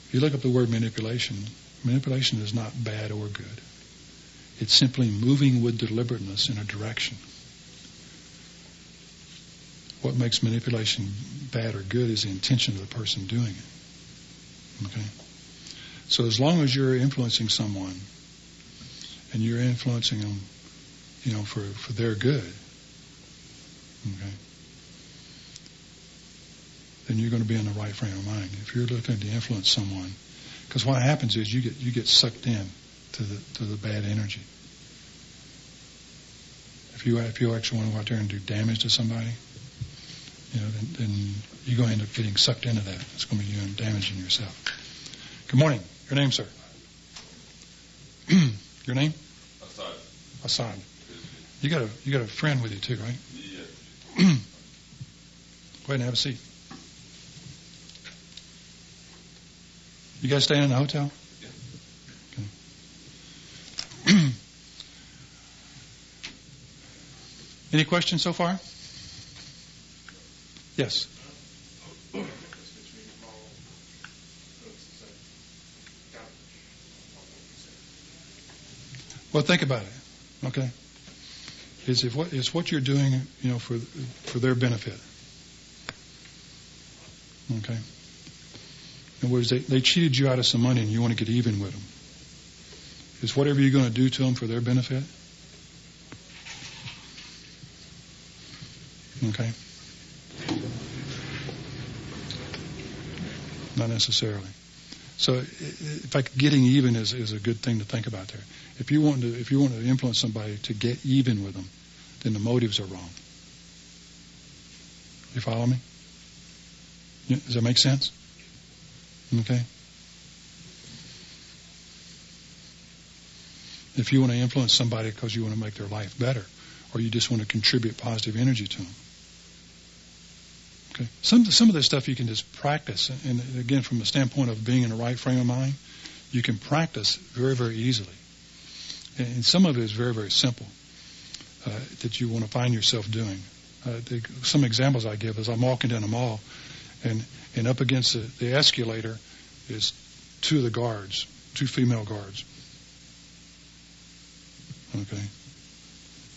If you look up the word manipulation is not bad or good. It's simply moving with deliberateness in a direction. What makes manipulation bad or good is the intention of the person doing it. Okay? So as long as you're influencing someone, and you're influencing them, for their good, okay, then you're going to be in the right frame of mind. If you're looking to influence someone, because what happens is you get sucked in to the bad energy. If you actually want to go out there and do damage to somebody, then you're going to end up getting sucked into that. It's going to be you and damaging yourself. Good morning. Your name, sir? Your name? Assad. You got a friend with you too, right? Yeah. Go ahead and have a seat. You guys staying in the hotel? Yeah. Okay. Any questions so far? Yes. Well, think about it. Okay. It's what you're doing, for their benefit. Okay. In other words, they cheated you out of some money and you want to get even with them. Is whatever you're going to do to them for their benefit? Okay. Not necessarily. So, in fact, getting even is a good thing to think about there. If you want to influence somebody to get even with them, then the motives are wrong. You follow me? Does that make sense? Okay. If you want to influence somebody because you want to make their life better, or you just want to contribute positive energy to them. Okay. Some of this stuff you can just practice, and again, from the standpoint of being in the right frame of mind, you can practice very, very easily. And some of it is very, very simple that you want to find yourself doing. Some examples I give is I'm walking down a mall, and up against the escalator is two female guards. Okay.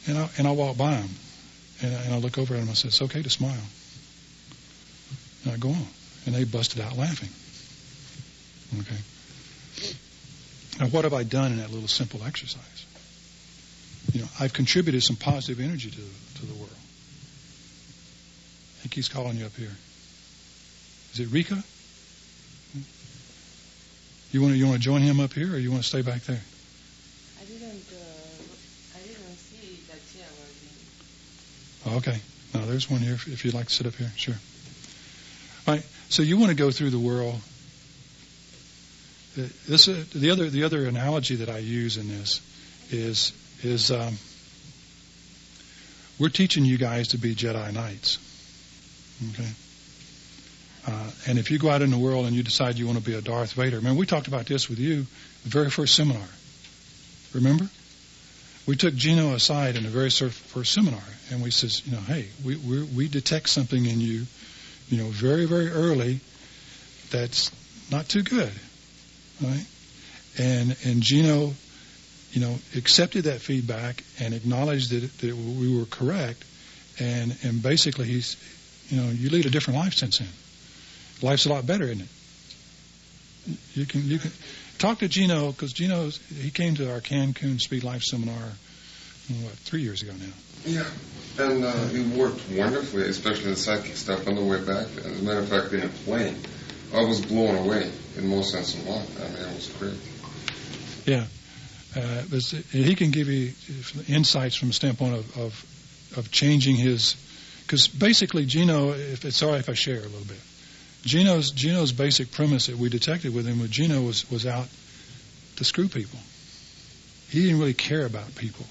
And I walk by them, and I look over at them and I say, it's okay to smile. And I go on. And they busted out laughing. Okay. Now, what have I done in that little simple exercise? I've contributed some positive energy to the world. I think he's calling you up here. Is it Rika? You want to join him up here, or you want to stay back there? I didn't see that chair working. Okay. No, there's one here if you'd like to sit up here. Sure. All right. So you want to go through the world. The other analogy that I use in this is we're teaching you guys to be Jedi Knights. Okay. And if you go out in the world and you decide you want to be a Darth Vader, remember we talked about this with you the very first seminar. Remember? We took Gino aside in the very first seminar, and we says, hey, we detect something in you, very, very early that's not too good, right? And Gino, accepted that feedback and acknowledged that we were correct, and basically he's, you lead a different life since then. Life's a lot better, isn't it? You can talk to Gino, because he came to our Cancun Speed Life seminar, 3 years ago now. Yeah, and it worked wonderfully, especially the psychic stuff on the way back. As a matter of fact, in a plane, I was blown away in most sense of life. I mean, it was great. Yeah, he can give you insights from the standpoint of changing his, because basically Gino, if it's all right if I share a little bit, Gino's basic premise that we detected with him with Gino was out to screw people. He didn't really care about people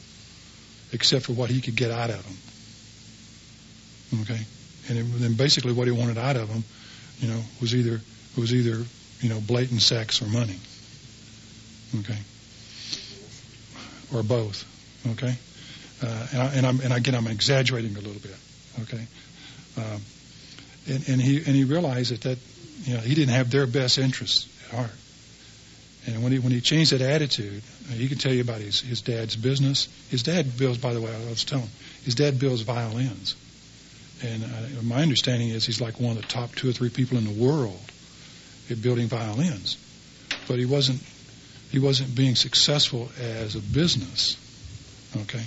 except for what he could get out of them. Okay? And then basically what he wanted out of them was either blatant sex or money. Okay. Or both. Okay. I'm exaggerating a little bit. Okay. And he realized that he didn't have their best interests at heart. And when he changed that attitude, he can tell you about his dad's business. His dad builds, by the way, I was telling him, his dad builds violins. And my understanding is he's like one of the top 2 or 3 people in the world at building violins. But he wasn't being successful as a business. Okay.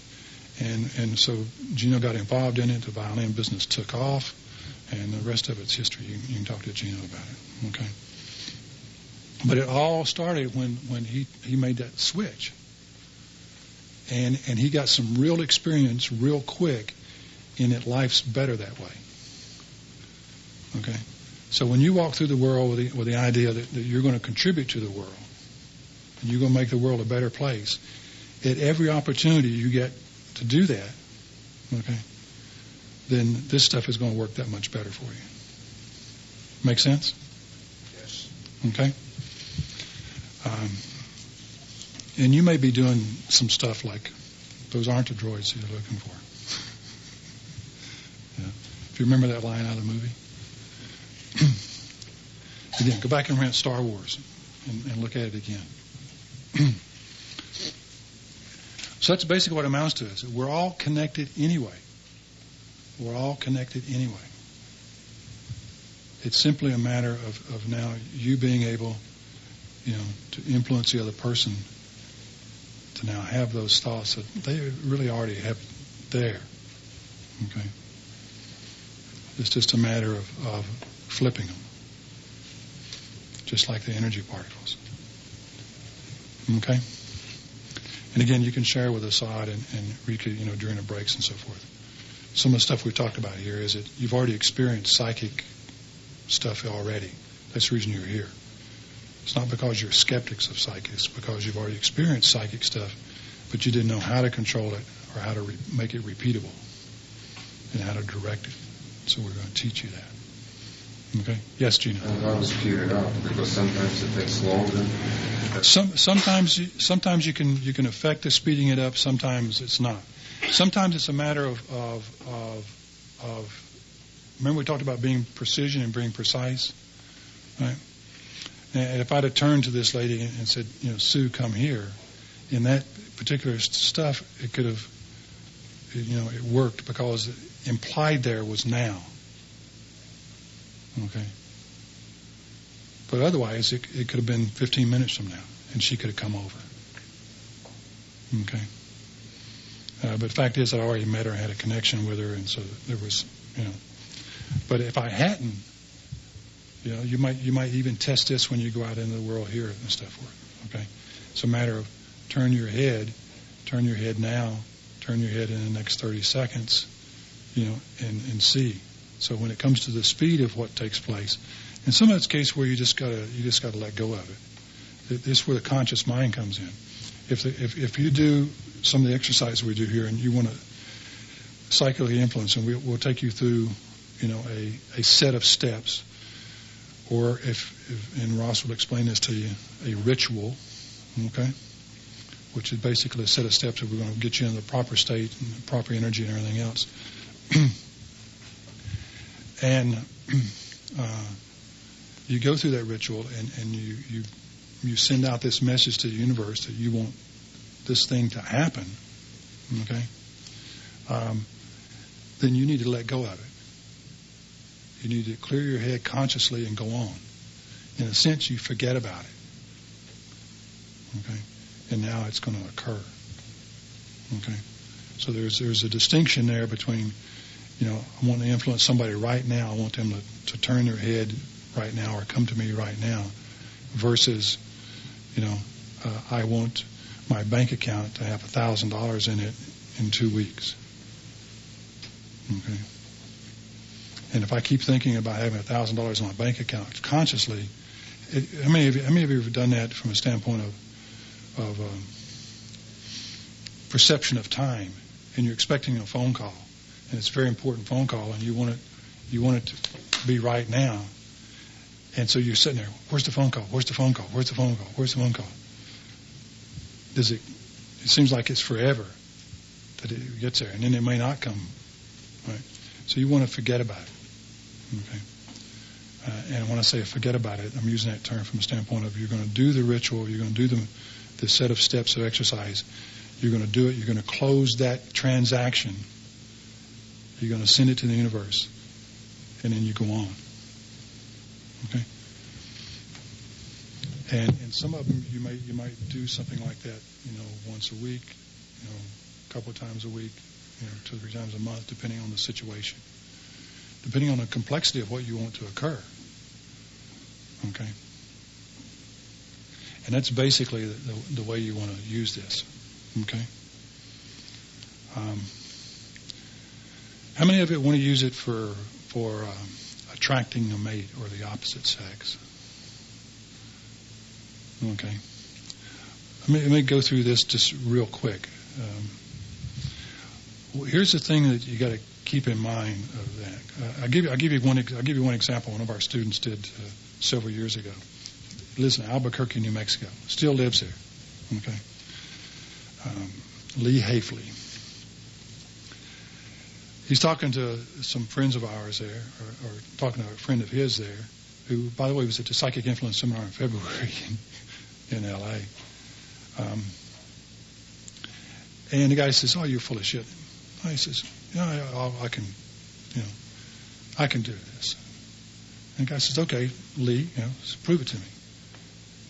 And so Gino got involved in it. The violin business took off, and the rest of it's history. You can talk to Gino about it. Okay. But it all started when he made that switch. And he got some real experience real quick in that life's better that way. Okay? So when you walk through the world with the idea that you're going to contribute to the world, and you're going to make the world a better place, at every opportunity you get to do that, okay, then this stuff is going to work that much better for you. Make sense? Yes. Okay? And you may be doing some stuff like, those aren't the droids you're looking for. Yeah. If you remember that line out of the movie. Again, go back and rent Star Wars and look at it again. So that's basically what it amounts to. Is that we're all connected anyway. We're all connected anyway. It's simply a matter of now you being able, to influence the other person to now have those thoughts that they really already have there. Okay? It's just a matter of flipping them. Just like the energy particles. Okay? And again, you can share with Assad and Rika, during the breaks and so forth. Some of the stuff we've talked about here is that you've already experienced psychic stuff already. That's the reason you're here. It's not because you're skeptics of psychics, because you've already experienced psychic stuff, but you didn't know how to control it or how to make it repeatable and how to direct it. So we're going to teach you that. Okay? Yes, Gina? And how to speed it up, because sometimes it takes longer. Sometimes you can affect the speeding it up. Sometimes it's not. Sometimes it's a matter of remember we talked about being precision and being precise, right? And if I'd have turned to this lady and said, Sue, come here, in that particular stuff, it could have, it worked because implied there was now. Okay. But otherwise, it could have been 15 minutes from now, and she could have come over. Okay. But the fact is, I already met her, had a connection with her, and so there was, But if I hadn't, you might even test this when you go out into the world here and stuff. Okay. It's a matter of turn your head now, turn your head in the next 30 seconds, and see. So when it comes to the speed of what takes place, and some of it's case where you just gotta let go of it. This is where the conscious mind comes in. If you do some of the exercises we do here, and you want to psychically influence, and we'll take you through, a set of steps, or and Ross will explain this to you, a ritual, okay, which is basically a set of steps that we're going to get you in the proper state and the proper energy and everything else. And you go through that ritual, and you send out this message to the universe that you want this thing to happen, okay? Then you need to let go of it. You need to clear your head consciously and go on. In a sense, you forget about it, okay? And now it's going to occur, okay? So there's a distinction there between, I want to influence somebody right now. I want them to turn their head right now or come to me right now, versus, I want my bank account to have $1,000 in it in 2 weeks. Okay. And if I keep thinking about having $1,000 in my bank account consciously, how many of you have done that from a standpoint of perception of time, and you're expecting a phone call, and it's a very important phone call, and you want it to be right now, And so you're sitting there, where's the phone call? Where's the phone call? Where's the phone call? Where's the phone call? It seems like it's forever that it gets there, and then it may not come. Right? So you want to forget about it. Okay. And when I say forget about it, I'm using that term from the standpoint of you're going to do the ritual, you're going to do the set of steps of exercise, you're going to do it, you're going to close that transaction, you're going to send it to the universe, and then you go on. Okay? And some of them you might do something like that, once a week, a couple of times a week, 2 or 3 times a month, depending on the situation, depending on the complexity of what you want to occur. Okay? And that's basically the way you want to use this. Okay? How many of you want to use it for attracting a mate or the opposite sex? Okay. Let me go through this just real quick. Here's the thing that you got to keep in mind of that. I'll give you one example. One of our students did several years ago. He lives in Albuquerque, New Mexico. Still lives there. Okay. Lee Hafley. He's talking to some friends of ours there, or talking to a friend of his there, who, by the way, was at the Psychic Influence Seminar in February in L.A. And the guy says, "Oh, you're full of shit." He says, "Yeah, I can do this." And the guy says, "Okay, Lee, prove it to me."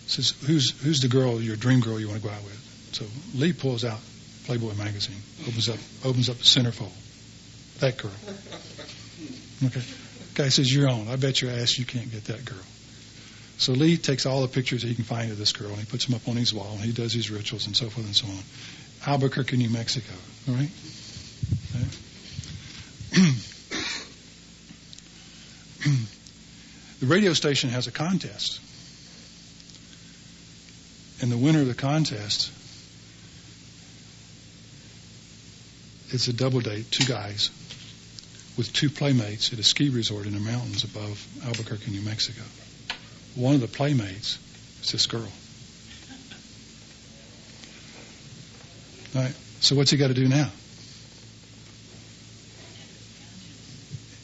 He says, "Who's the girl, your dream girl, you want to go out with?" So Lee pulls out Playboy magazine, opens up the centerfold. That girl. Okay. The guy says, "You're on. I bet your ass you can't get that girl." So Lee takes all the pictures he can find of this girl, and he puts them up on his wall, and he does his rituals and so forth and so on. Albuquerque, New Mexico. All right? The radio station has a contest. And the winner of the contest is a double date, 2 guys with 2 playmates at a ski resort in the mountains above Albuquerque, New Mexico. One of the playmates is this girl. All right. So what's he got to do now?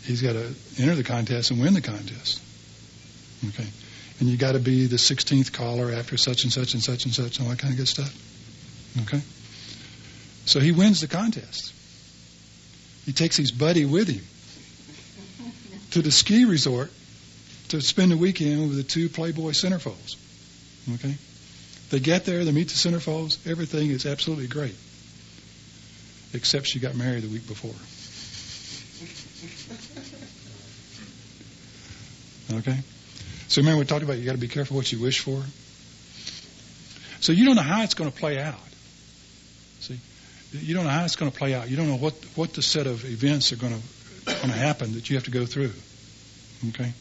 He's got to enter the contest and win the contest. Okay. And you got to be the 16th caller after such and such and such and such and all that kind of good stuff. Okay. So he wins the contest. He takes his buddy with him to the ski resort to spend the weekend with the 2 Playboy centerfolds. Okay? They get there, they meet the centerfolds, everything is absolutely great. Except she got married the week before. Okay? So remember we talked about you got to be careful what you wish for. So you don't know how it's going to play out. See? You don't know how it's going to play out. You don't know what the set of events are going to happen that you have to go through. Okay?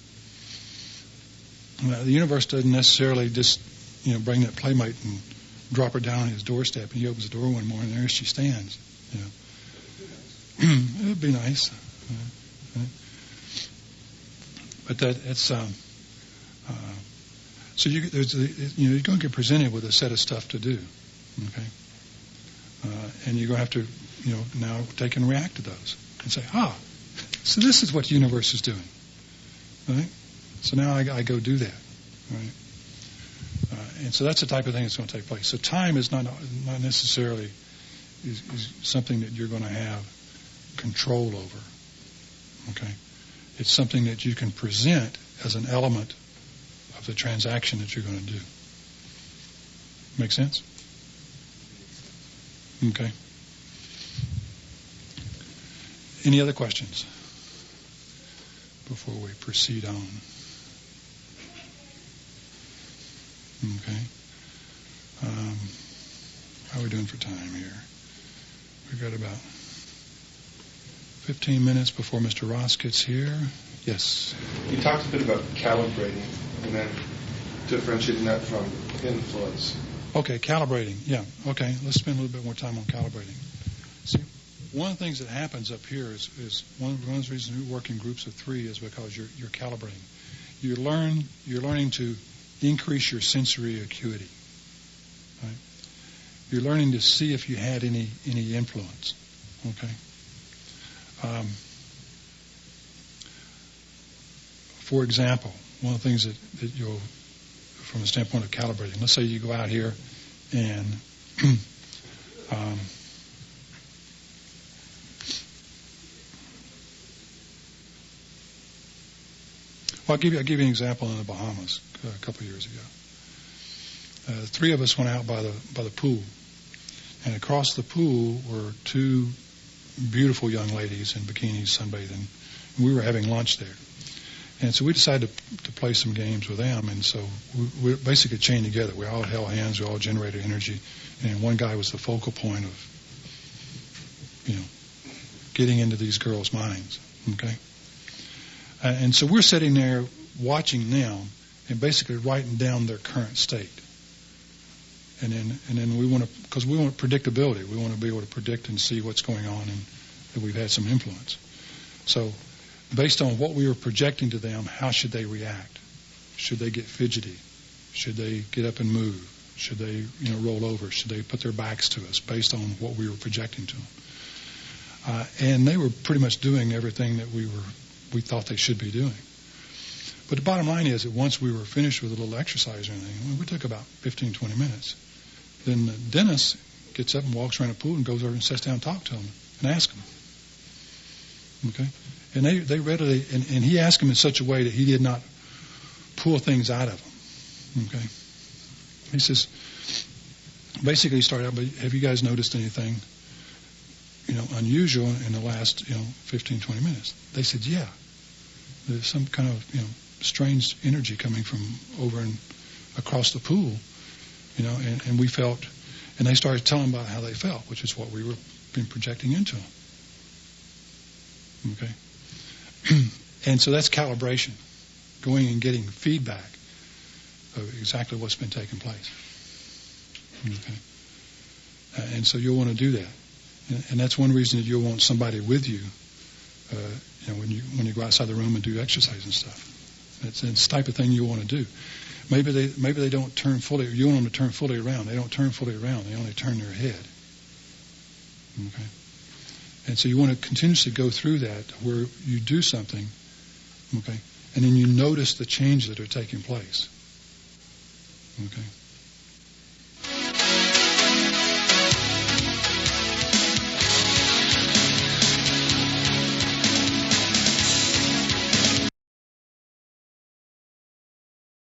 The universe doesn't necessarily just, bring that playmate and drop her down on his doorstep, and he opens the door one morning and there she stands. It would be nice. But it's so you're going to get presented with a set of stuff to do. Okay? And you're going to have to, now take and react to those and say, so this is what the universe is doing. Right? So now I go do that. Right? And so that's the type of thing that's going to take place. So time is not necessarily is something that you're going to have control over. Okay? It's something that you can present as an element of the transaction that you're going to do. Make sense? Okay. Any other questions before we proceed on? Okay. How are we doing for time here? We've got about 15 minutes before Mr. Ross gets here. Yes? You talked a bit about calibrating and then differentiating that from influence. Okay, calibrating. Yeah, okay. Let's spend a little bit more time on calibrating. See, one of the things that happens up here is one of the reasons we work in groups of 3 is because you're calibrating. you're learning to increase your sensory acuity. Right? You're learning to see if you had any influence. Okay. For example, one of the things that you'll, from the standpoint of calibrating, let's say you go out here and well, I'll give you an example in the Bahamas a couple of years ago. The three of us went out by the pool, and across the pool were two beautiful young ladies in bikinis sunbathing. And we were having lunch there. And so we decided to play some games with them, and so we basically chained together. We all held hands, we all generated energy, and one guy was the focal point of, getting into these girls' minds, okay? And so we're sitting there watching them and basically writing down their current state. And then we want to, because we want predictability, we want to be able to predict and see what's going on and that we've had some influence. So based on what we were projecting to them, how should they react? Should they get fidgety? Should they get up and move? Should they, roll over? Should they put their backs to us based on what we were projecting to them? And they were pretty much doing everything that we thought they should be doing. But the bottom line is that once we were finished with a little exercise or anything, we took about 15, 20 minutes. Then Dennis gets up and walks around the pool and goes over and sits down and talks to them and asks them. Okay? And they readily, and he asked them in such a way that he did not pull things out of them. Okay? He says, basically he started out, but have you guys noticed anything, unusual in the last, 15, 20 minutes? They said, yeah. There's some kind of, strange energy coming from over and across the pool, and we felt, and they started telling about how they felt, which is what we were been projecting into them. Okay? And so that's calibration, going and getting feedback of exactly what's been taking place. Okay? And so you'll want to do that. And that's one reason that you'll want somebody with you, when you go outside the room and do exercise and stuff. It's the type of thing you want to do. Maybe they don't turn fully. You want them to turn fully around. They don't turn fully around. They only turn their head. Okay. And so you want to continuously go through that where you do something, okay, and then you notice the changes that are taking place. Okay.